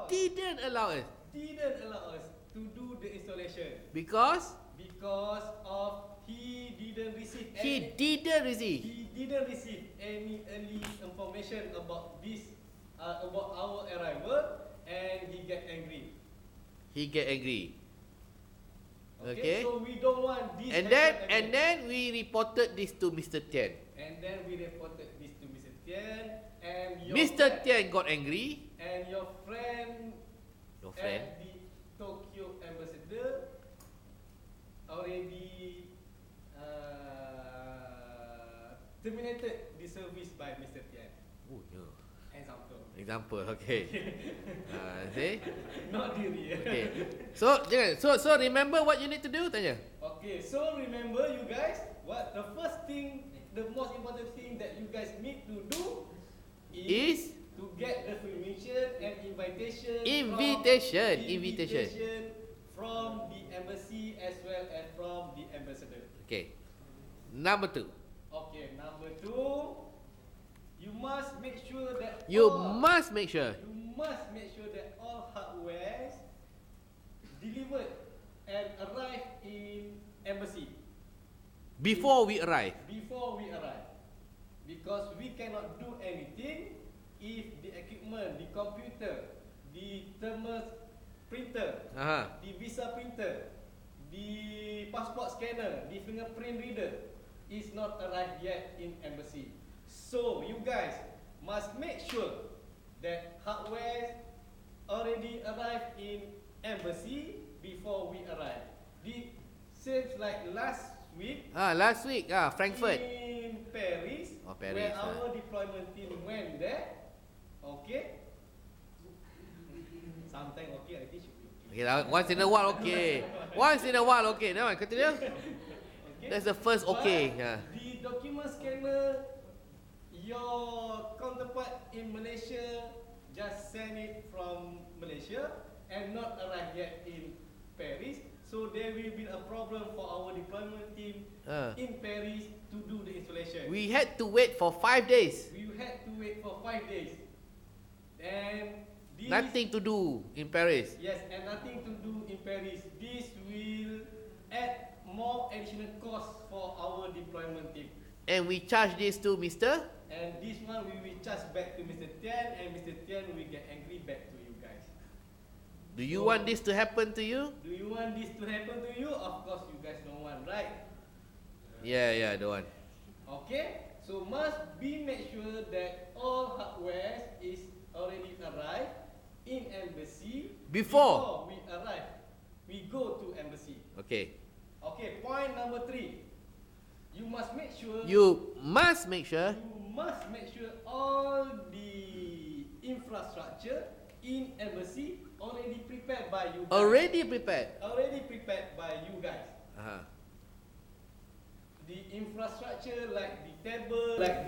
didn't allow us to do the installation because of he didn't receive he didn't receive any early information about this about our arrival, and he get angry. Okay, so we don't want this. And then we reported this to Mr. Tian. And Mr. Tian got angry. And your friend at the Tokyo ambassador already terminated the service by Mr. Tian. Oh, yeah. Example, okay. See? Not diri. Okay. So remember what you need to do, tanya. Okay, so remember you guys, what the first thing, the most important thing that you guys need to do is to get the permission and invitation from the embassy as well as from the ambassador. Okay. Number 2. Okay, number 2. You must make sure that all hardware delivered and arrive in embassy before we arrive. Because we cannot do anything if the equipment, the computer, the thermal printer, the visa printer, the passport scanner, the fingerprint reader is not arrived yet in embassy. So you guys must make sure that hardware already arrived in embassy before we arrive. The seems like last week, Frankfurt in Paris, where our deployment team went there. Okay. Sometimes okay, I think should be okay. Okay, once in a while okay. Now continue. Okay. That's the first okay. The document scanner, your counterpart in Malaysia just send it from Malaysia and not arrive yet in Paris. So there will be a problem for our deployment team in Paris to do the installation. We had to wait for 5 days. And this, nothing to do in Paris. Yes, and nothing to do in Paris. This will add more additional costs for our deployment team. And we charge this to Mr. And this one we will charge back to Mr. Tian, and Mr. Tian will get angry back to you guys. Do you want this to happen to you? Of course you guys don't want, right? Yeah, don't want. Okay, so must be make sure that all hardware is already arrived in embassy before we arrive. We go to embassy. Okay, point number 3. You must make sure all the infrastructure in embassy already prepared by you guys. The infrastructure like the table, like